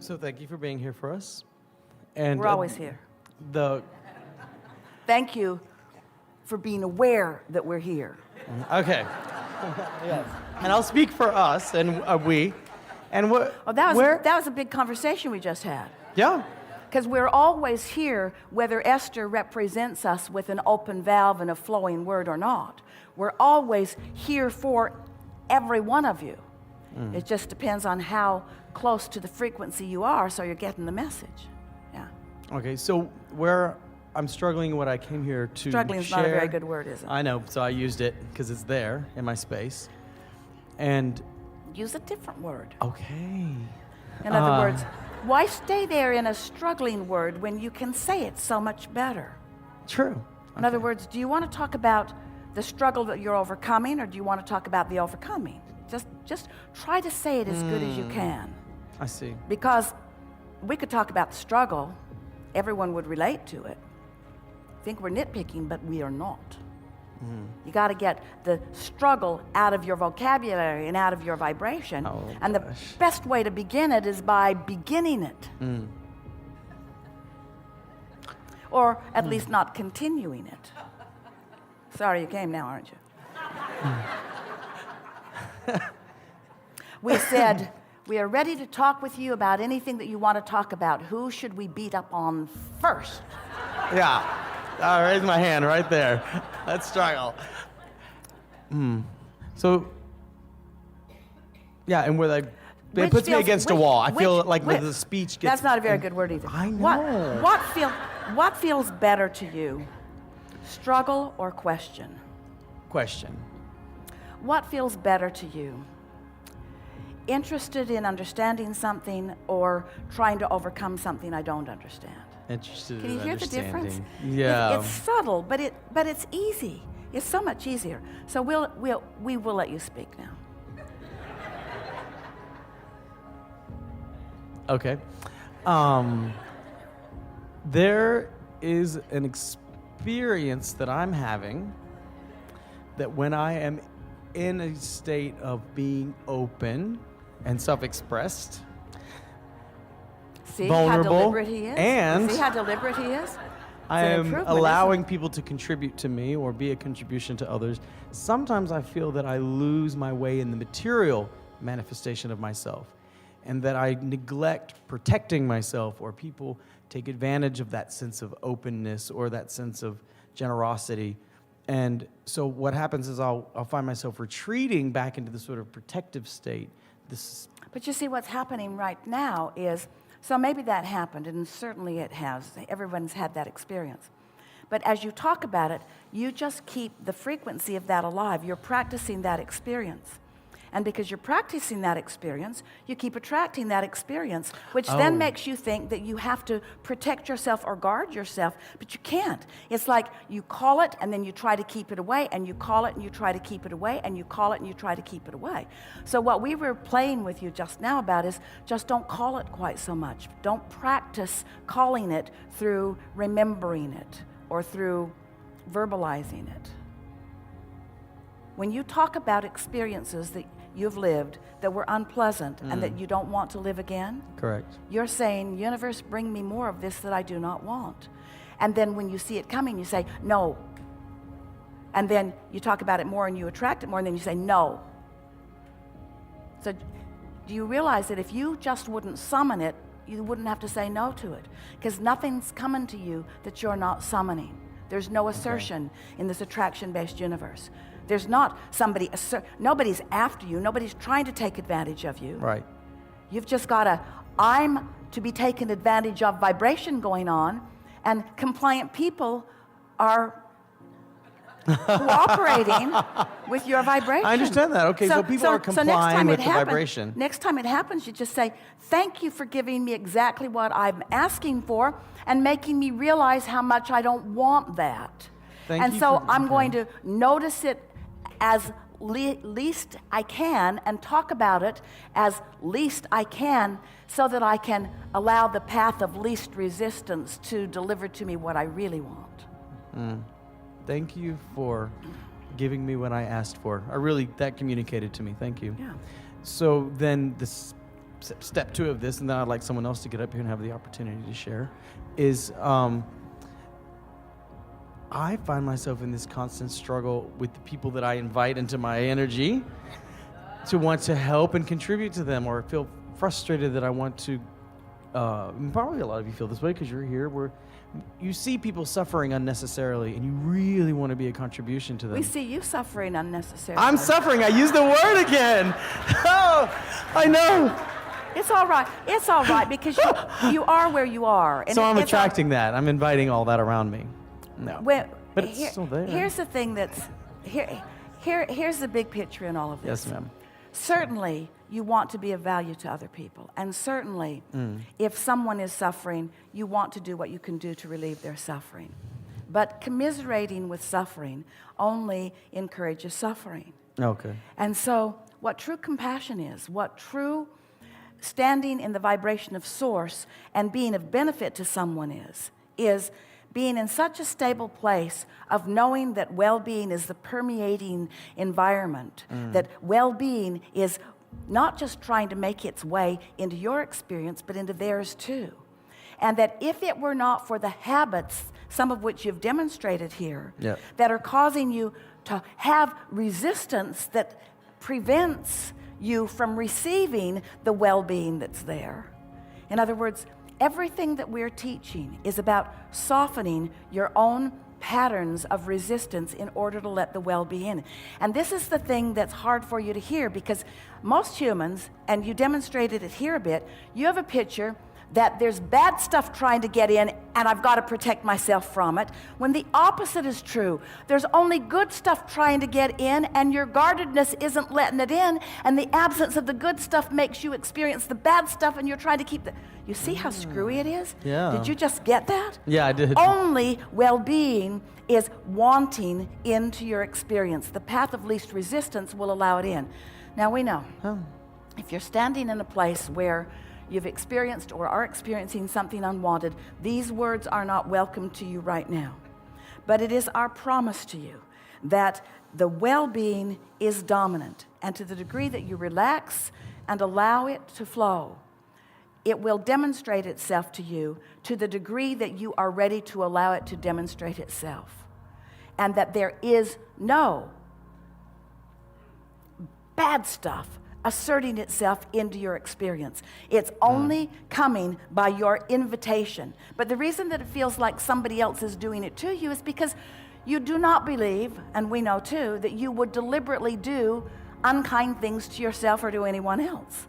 So thank you for being here for us. And We're always here. The Thank you for being aware that we're here. okay, yes. And I'll speak for us and we, and what? Oh, that where? was a big conversation we just had. Yeah. Because we're always here, whether Esther represents us with an open valve and a flowing word or not. We're always here for every one of you. It just depends on how close to the frequency you are, so you're getting the message. Yeah. Okay. So where I'm struggling, what I came here to Struggling is share. not a very good word, is it? I know. So I used it because it's there in my space. And Use a different word. okay. In other words, why stay there in a struggling word when you can say it so much better? True. In other words, do you want to talk about the struggle that you're overcoming, or do you want to talk about the overcoming? Just try to say it as good as you can. I see. Because we could talk about the struggle, everyone would relate to it. Think we're nitpicking, but we are not. You got to get the struggle out of your vocabulary and out of your vibration. Oh, and gosh. the best way to begin it is by beginning it. Or at least not continuing it. Sorry you came now, aren't you? We said, we are ready to talk with you about anything that you want to talk about. Who should we beat up on first? Yeah. I'll raise my hand right there. Let's struggle. So, yeah, and where it Which puts me feels- against a which- wall. I feel which- like which- the speech gets. That's not a very good word either. I know. What feels better to you? Struggle or question? Question. What feels better to you? Interested in understanding something or trying to overcome something I don't understand? Interested Can you in hear the difference? understanding. Yeah. It's subtle, but it's easy. It's so much easier. So we will let you speak now. Okay. There is an experience that I'm having that when I am in a state of being open and self-expressed, See vulnerable, how deliberate he is? and See how deliberate he is? I an am improvement, isn't allowing it? people to contribute to me or be a contribution to others. Sometimes I feel that I lose my way in the material manifestation of myself, and that I neglect protecting myself, or people take advantage of that sense of openness or that sense of generosity. And so what happens is I'll find myself retreating back into this sort of protective state. But you see, what's happening right now is, so maybe that happened, and certainly it has. Everyone's had that experience. But as you talk about it, you just keep the frequency of that alive. You're practicing that experience. And because you're practicing that experience, you keep attracting that experience, which then makes you think that you have to protect yourself or guard yourself, but you can't. It's like you call it, and then you try to keep it away, and you call it, and you try to keep it away, and you call it, and you try to keep it away. So what we were playing with you just now about is just don't call it quite so much. Don't practice calling it through remembering it or through verbalizing it. When you talk about experiences that you've lived that were unpleasant and that you don't want to live again, Correct. you're saying, universe, bring me more of this that I do not want. And then when you see it coming, you say, no. And then you talk about it more and you attract it more, and then you say, no. So do you realize that if you just wouldn't summon it, you wouldn't have to say no to it? Because nothing's coming to you that you're not summoning. There's no assertion in this attraction-based universe. There's not somebody, nobody's after you, nobody's trying to take advantage of you. Right. You've just got I'm to be taken advantage of vibration going on, and compliant people are cooperating with your vibration. I understand that. Okay, so people are complying with the vibration. Next time it happens, you just say, thank you for giving me exactly what I'm asking for and making me realize how much I don't want that. Thank you so for- I'm okay. going to notice it as least I can and talk about it as least I can, so that I can allow the path of least resistance to deliver to me what I really want. Thank you for giving me what I asked for. That communicated to me. Thank you. Yeah. So then this step 2 of this, and then I'd like someone else to get up here and have the opportunity to share, is I find myself in this constant struggle with the people that I invite into my energy to want to help and contribute to them, or feel frustrated that I want to. Probably a lot of you feel this way because you're here, where you see people suffering unnecessarily and you really want to be a contribution to them. We see you suffering unnecessarily. I'm suffering. I used the word again. Oh, I know. It's all right. It's all right because you are where you are. And So I'm it's all- attracting that. I'm inviting all that around me. No. Well, But it's still there. Here's the thing that's here's the big picture in all of this. Yes, ma'am. Certainly, you want to be of value to other people. And certainly, if someone is suffering, you want to do what you can do to relieve their suffering. But commiserating with suffering only encourages suffering. Okay. And so, what true compassion is, what true standing in the vibration of source and being of benefit to someone is being in such a stable place of knowing that well-being is the permeating environment, that well-being is not just trying to make its way into your experience, but into theirs too. And that if it were not for the habits, some of which you've demonstrated here, Yep. that are causing you to have resistance that prevents you from receiving the well-being that's there. In other words, everything that we're teaching is about softening your own patterns of resistance in order to let the well-be in. And this is the thing that's hard for you to hear, because most humans, and you demonstrated it here a bit, you have a picture that there's bad stuff trying to get in and I've got to protect myself from it, when the opposite is true. There's only good stuff trying to get in and your guardedness isn't letting it in, and the absence of the good stuff makes you experience the bad stuff and you're trying to keep the... You see how screwy it is? Yeah. Did you just get that? Yeah, I did. Only well-being is wanting into your experience. The path of least resistance will allow it in. Now we know, if you're standing in a place where you've experienced or are experiencing something unwanted, these words are not welcome to you right now. But it is our promise to you that the well-being is dominant, and to the degree that you relax and allow it to flow, it will demonstrate itself to you to the degree that you are ready to allow it to demonstrate itself. And that there is no bad stuff asserting itself into your experience. It's only coming by your invitation. But the reason that it feels like somebody else is doing it to you is because you do not believe, and we know too, that you would deliberately do unkind things to yourself or to anyone else.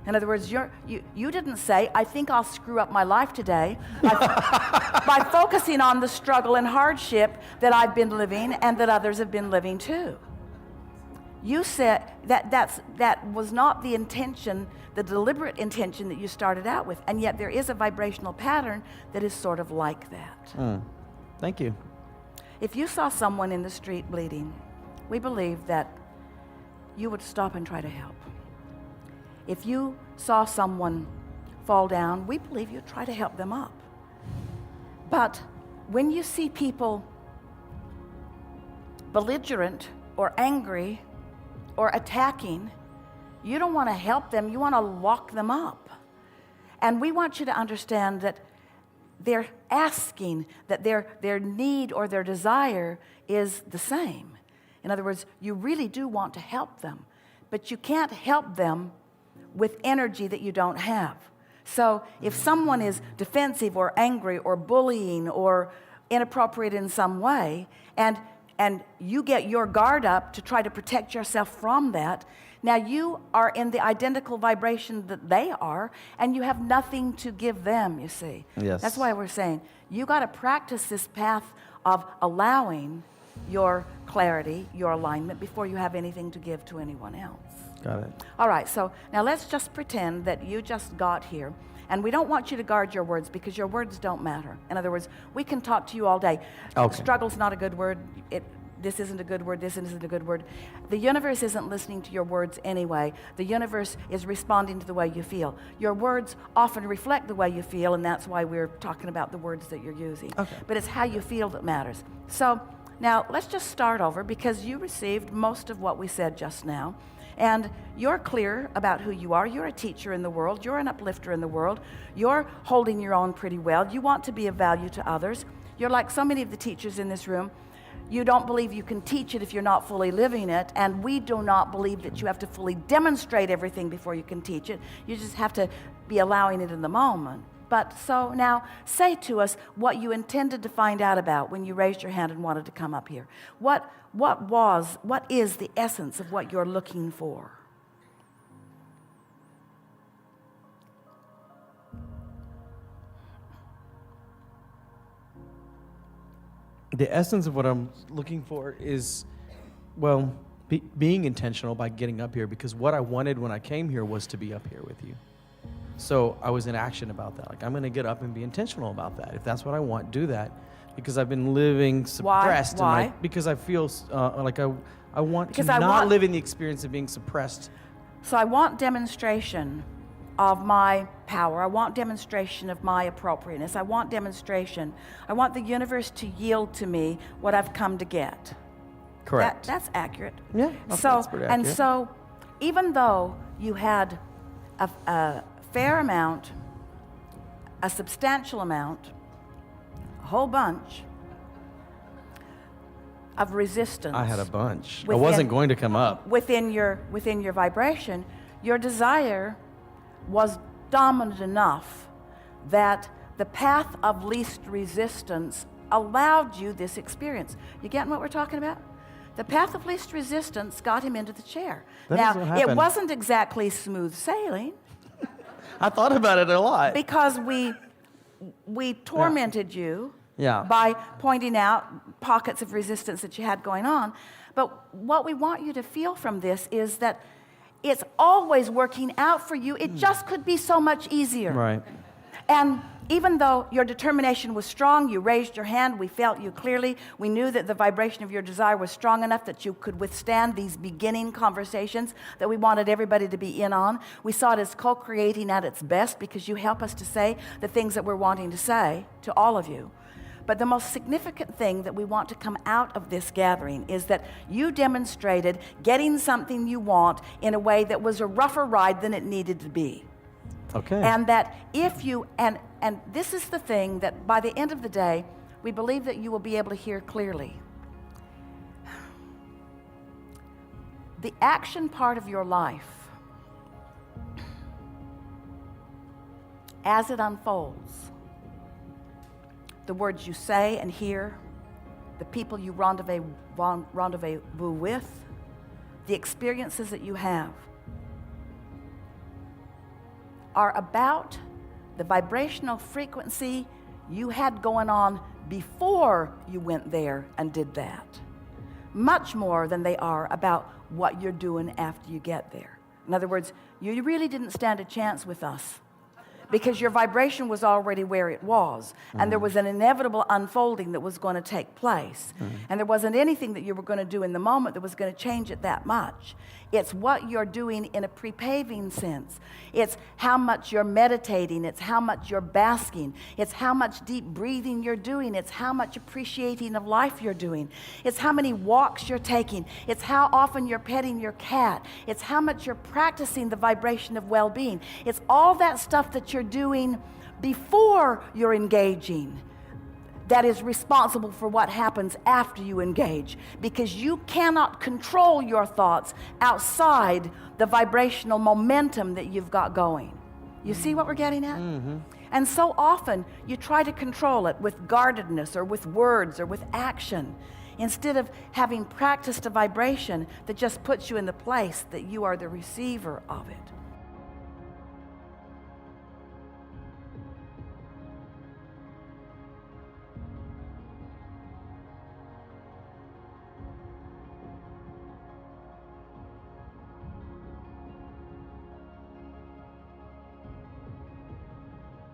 In other words, you didn't say, I think I'll screw up my life today by focusing on the struggle and hardship that I've been living and that others have been living too. You said that was not the intention, the deliberate intention that you started out with, and yet there is a vibrational pattern that is sort of like that. Thank you. If you saw someone in the street bleeding, we believe that you would stop and try to help. If you saw someone fall down, we believe you'd try to help them up. But when you see people belligerent or angry or attacking, you don't want to help them, you want to lock them up. And we want you to understand that they're asking, that their need or their desire is the same. In other words, you really do want to help them, but you can't help them with energy that you don't have. So if someone is defensive or angry or bullying or inappropriate in some way, and you get your guard up to try to protect yourself from that, now you are in the identical vibration that they are, and you have nothing to give them, you see. Yes. That's why we're saying, you got to practice this path of allowing your clarity, your alignment, before you have anything to give to anyone else. Got it. All right, so now let's just pretend that you just got here. And we don't want you to guard your words, because your words don't matter. In other words, we can talk to you all day. Okay. Struggle's not a good word. This isn't a good word. This isn't a good word. The universe isn't listening to your words anyway. The universe is responding to the way you feel. Your words often reflect the way you feel, and that's why we're talking about the words that you're using. Okay. But it's how you feel that matters. So Now, let's just start over because you received most of what we said just now. And you're clear about who you are. You're a teacher in the world. You're an uplifter in the world. You're holding your own pretty well. You want to be of value to others. You're like so many of the teachers in this room. You don't believe you can teach it if you're not fully living it. And we do not believe that you have to fully demonstrate everything before you can teach it. You just have to be allowing it in the moment. But so now, say to us what you intended to find out about when you raised your hand and wanted to come up here. What is the essence of what you're looking for? The essence of what I'm looking for is, well, being intentional by getting up here, because what I wanted when I came here was to be up here with you. So I was in action about that. Like, I'm going to get up and be intentional about that. If that's what I want, do that. Because I've been living suppressed. Why? Because I feel like I want to not live in the experience of being suppressed. So I want demonstration of my power. I want demonstration of my appropriateness. I want demonstration. I want the universe to yield to me what I've come to get. Correct. That's accurate. Yeah, that's pretty accurate. And so, even though you had a fair amount, a substantial amount, a whole bunch of resistance. I had a bunch. I wasn't going to come up. Within your vibration, your desire was dominant enough that the path of least resistance allowed you this experience. You getting what we're talking about? The path of least resistance got him into the chair. That is what Now, happened. it wasn't exactly smooth sailing. I thought about it a lot. Because we tormented you Yeah. by pointing out pockets of resistance that you had going on. But what we want you to feel from this is that it's always working out for you. It just could be so much easier. Right. And even though your determination was strong, you raised your hand, we felt you clearly, we knew that the vibration of your desire was strong enough that you could withstand these beginning conversations that we wanted everybody to be in on. We saw it as co-creating at its best because you help us to say the things that we're wanting to say to all of you. But the most significant thing that we want to come out of this gathering is that you demonstrated getting something you want in a way that was a rougher ride than it needed to be. Okay. And that if you, and this is the thing that by the end of the day, we believe that you will be able to hear clearly. The action part of your life, as it unfolds, the words you say and hear, the people you rendezvous with, the experiences that you have, are about the vibrational frequency you had going on before you went there and did that. Much more than they are about what you're doing after you get there. In other words, you really didn't stand a chance with us because your vibration was already where it was, and there was an inevitable unfolding that was going to take place. And there wasn't anything that you were going to do in the moment that was going to change it that much. It's what you're doing in a pre-paving sense. It's how much you're meditating. It's how much you're basking. It's how much deep breathing you're doing. It's how much appreciating of life you're doing. It's how many walks you're taking. It's how often you're petting your cat. It's how much you're practicing the vibration of well-being. It's all that stuff that you're doing before you're engaging that is responsible for what happens after you engage, because you cannot control your thoughts outside the vibrational momentum that you've got going. You see what we're getting at? Mm-hmm. And so often you try to control it with guardedness or with words or with action, instead of having practiced a vibration that just puts you in the place that you are the receiver of it.